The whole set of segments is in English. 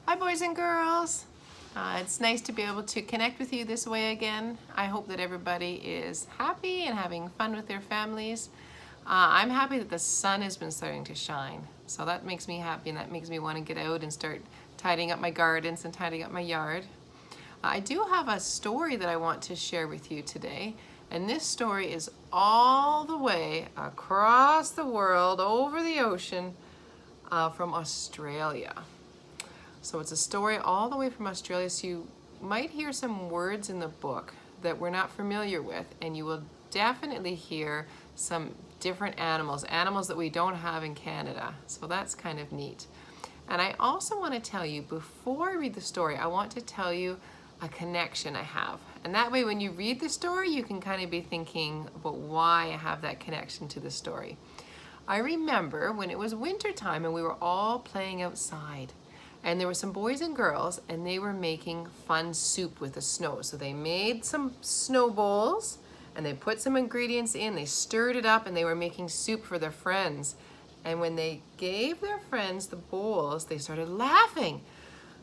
Hi boys and girls. It's nice to be able to connect with you this way again. I hope that everybody is happy and having fun with their families. I'm happy that the sun has been starting to shine. So that makes me happy and that makes me want to get out and start tidying up my gardens and tidying up my yard. I do have a story that I want to share with you today. And this story is all the way across the world, over the ocean, from Australia. So it's a story all the way from Australia, so you might hear some words in the book that we're not familiar with, and you will definitely hear some different animals that we don't have in Canada. So that's kind of neat. And I also want to tell you, before I read the story, I want to tell you a connection I have. And that way when you read the story, you can kind of be thinking about why I have that connection to the story. I remember when it was winter time and we were all playing outside. And there were some boys and girls, and they were making fun soup with the snow. So they made some snow bowls, and they put some ingredients in, they stirred it up, and they were making soup for their friends. And when they gave their friends the bowls, they started laughing.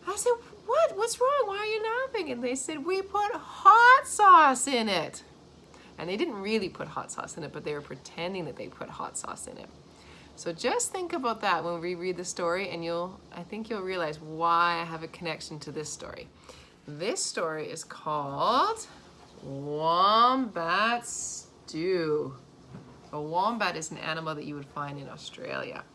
I said, what's wrong? Why are you laughing? And they said, we put hot sauce in it. And they didn't really put hot sauce in it, but they were pretending that they put hot sauce in it. So just think about that when we read the story, and I think you'll realize why I have a connection to this story. This story is called Wombat Stew. A wombat is an animal that you would find in Australia.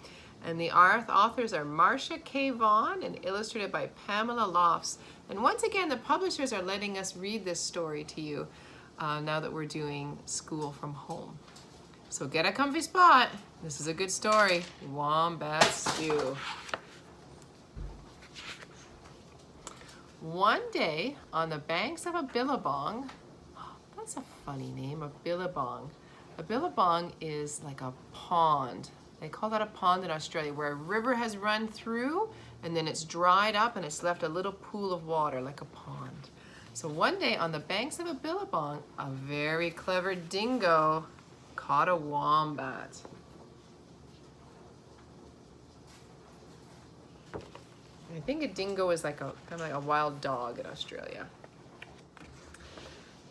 And the authors are Marcia K. Vaughan and illustrated by Pamela Lofts. And once again, the publishers are letting us read this story to you now that we're doing school from home. So get a comfy spot. This is a good story. Wombat Stew. One day on the banks of a billabong, that's a funny name, a billabong. A billabong is like a pond. They call that a pond in Australia, where a river has run through and then it's dried up and it's left a little pool of water like a pond. So one day on the banks of a billabong, a very clever dingo caught a wombat. I think a dingo is like kind of like a wild dog in Australia.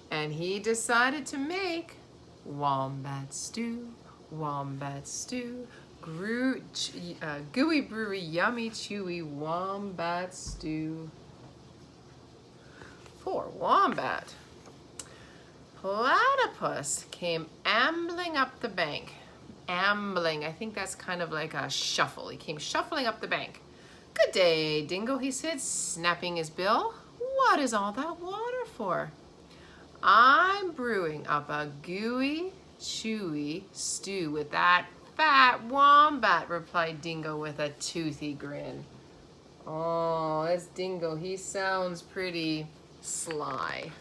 And he decided to make wombat stew, gooey, brewy, yummy, chewy wombat stew for Wombat. Platypus came ambling up the bank. Ambling, I think that's kind of like a shuffle. He came shuffling up the bank. Good day, Dingo, he said, snapping his bill. What is all that water for? I'm brewing up a gooey, chewy stew with that fat wombat, replied Dingo with a toothy grin. Oh, that's Dingo. He sounds pretty sly.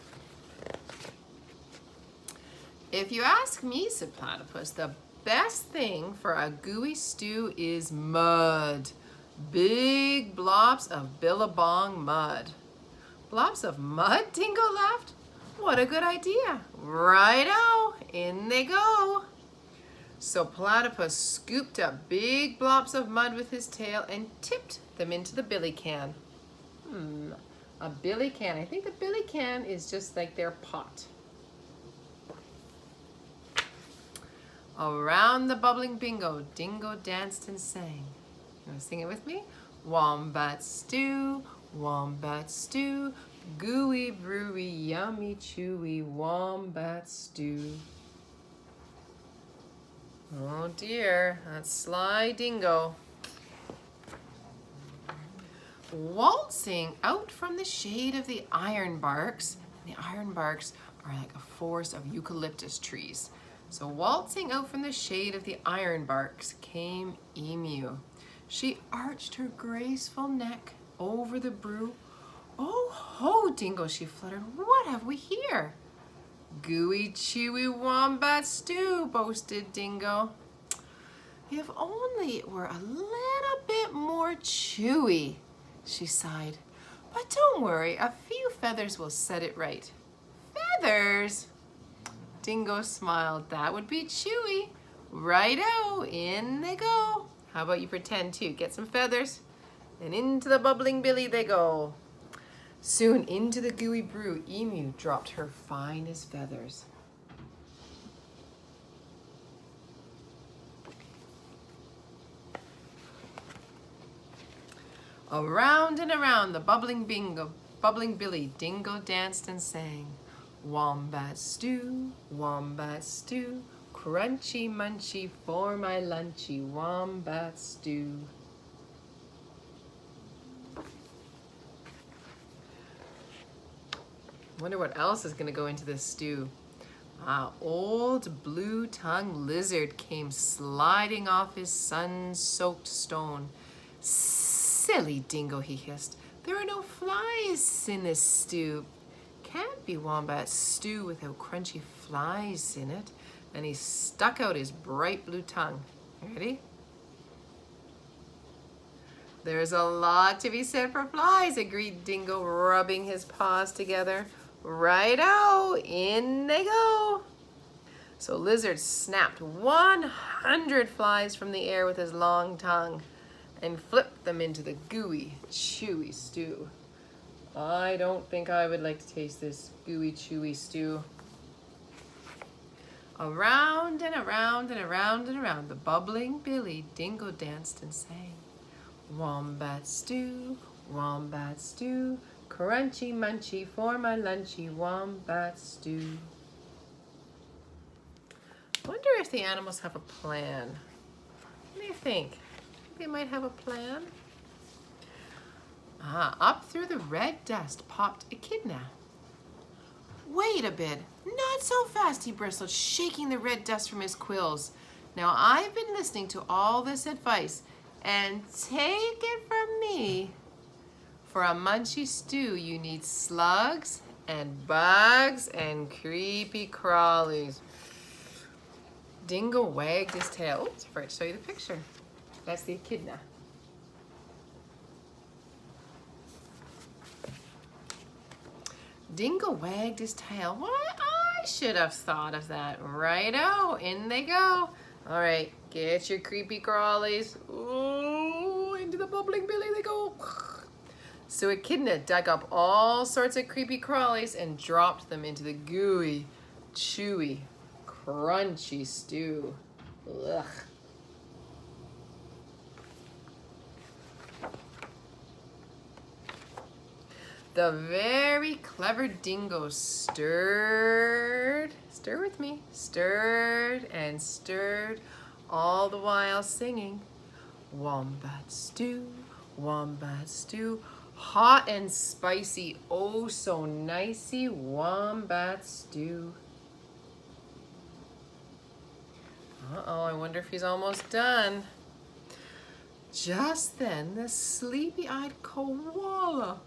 If you ask me, said Platypus, the best thing for a gooey stew is mud. Big blobs of billabong mud. Blobs of mud? Dingo laughed. What a good idea. Righto, in they go. So Platypus scooped up big blobs of mud with his tail and tipped them into the billy can. A billy can. I think the billy can is just like their pot. Around the bubbling bingo, Dingo danced and sang. You want to sing it with me? Wombat stew, gooey, brewy, yummy, chewy, wombat stew. Oh dear, that's sly Dingo. Waltzing out from the shade of the ironbarks, and the ironbarks are like a forest of eucalyptus trees. So waltzing out from the shade of the ironbarks came Emu. She arched her graceful neck over the brew. Oh ho, Dingo, she fluttered. What have we here? Gooey, chewy wombat stew, boasted Dingo. If only it were a little bit more chewy, she sighed. But don't worry, a few feathers will set it right. Feathers? Dingo smiled. That would be chewy. Righto, in they go. How about you pretend too? Get some feathers. and into the bubbling billy they go. Soon into the gooey brew, Emu dropped her finest feathers. Around and around the bubbling billy, Dingo danced and sang. Wombat stew, crunchy munchy for my lunchy, wombat stew. Wonder what else is gonna go into this stew. Old blue-tongued lizard came sliding off his sun-soaked stone. Silly Dingo, he hissed. There are no flies in this stew. Can't be wombat stew without crunchy flies in it. And he stuck out his bright blue tongue. Ready? There's a lot to be said for flies, agreed Dingo, rubbing his paws together. Righto, in they go. So Lizard snapped 100 flies from the air with his long tongue and flipped them into the gooey, chewy stew. I don't think I would like to taste this gooey, chewy stew. Around and around and around and around the bubbling billy, Dingo danced and sang. Wombat stew, crunchy munchy for my lunchy, wombat stew. Wonder if the animals have a plan. What do you think? They might have a plan. Up through the red dust popped Echidna. Wait a bit, not so fast, he bristled, shaking the red dust from his quills. Now I've been listening to all this advice, and take it from me, for a munchy stew you need slugs and bugs and creepy crawlies. Dingo wagged his tail. Oops, I forgot to show you the picture. That's the echidna. Dingo wagged his tail. Why, I should have thought of that. Righto, in they go. All right, get your creepy crawlies. Ooh, into the bubbling billy they go. So Echidna dug up all sorts of creepy crawlies and dropped them into the gooey, chewy, crunchy stew. Ugh. The very clever Dingo stirred and stirred, all the while singing, Wombat stew, hot and spicy, oh so nicey, wombat stew. Uh-oh, I wonder if he's almost done. Just then, the sleepy-eyed koala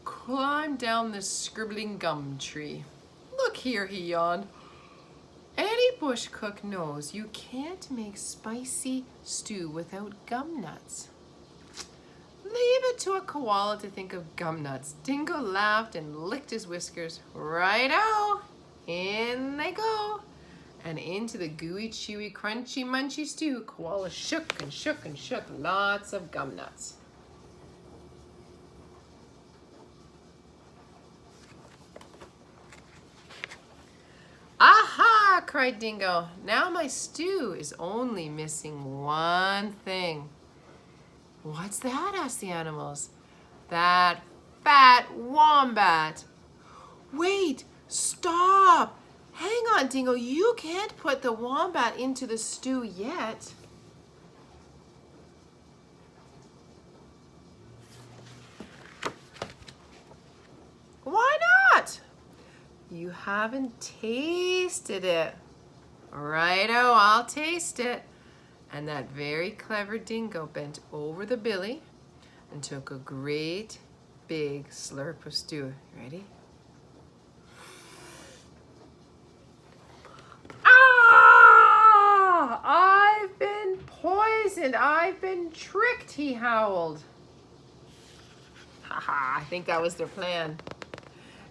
climbed down the scribbling gum tree. Look here, he yawned. Any bush cook knows you can't make spicy stew without gum nuts. Leave it to a koala to think of gum nuts. Dingo laughed and licked his whiskers. Righto, in they go. And into the gooey, chewy, crunchy, munchy stew, koala shook and shook and shook lots of gum nuts. Aha! Cried Dingo. Now my stew is only missing one thing. What's that? Asked the animals. That fat wombat. Wait! Stop! Hang on, Dingo. You can't put the wombat into the stew yet. Why not? You haven't tasted it. Righto, I'll taste it. And that very clever Dingo bent over the billy and took a great big slurp of stew. Ready? Ah! I've been poisoned. I've been tricked, he howled. Haha, I think that was their plan.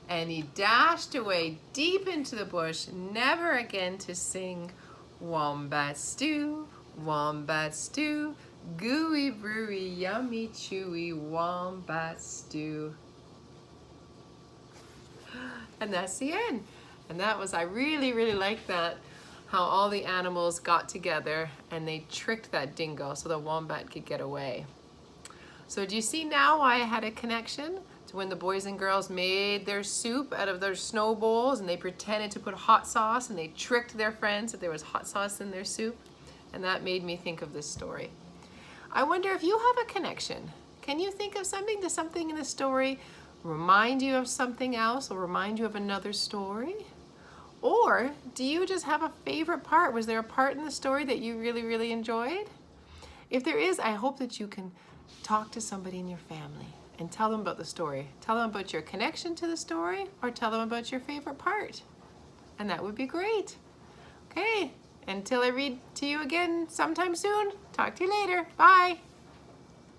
And he dashed away deep into the bush, never again to sing Wombat stew, Gooey, brewy, yummy, chewy wombat stew. And that's the end. And that was, I really, really like that, how all the animals got together and they tricked that dingo so the wombat could get away. So do you see now why I had a connection to when the boys and girls made their soup out of their snow bowls and they pretended to put hot sauce and they tricked their friends that there was hot sauce in their soup? And that made me think of this story. I wonder if you have a connection. Can you think of something? Does something in the story remind you of something else or remind you of another story? Or do you just have a favorite part? Was there a part in the story that you really, really enjoyed? If there is, I hope that you can talk to somebody in your family and tell them about the story. Tell them about your connection to the story or tell them about your favorite part. And that would be great. Okay, until I read to you again sometime soon, talk to you later. Bye.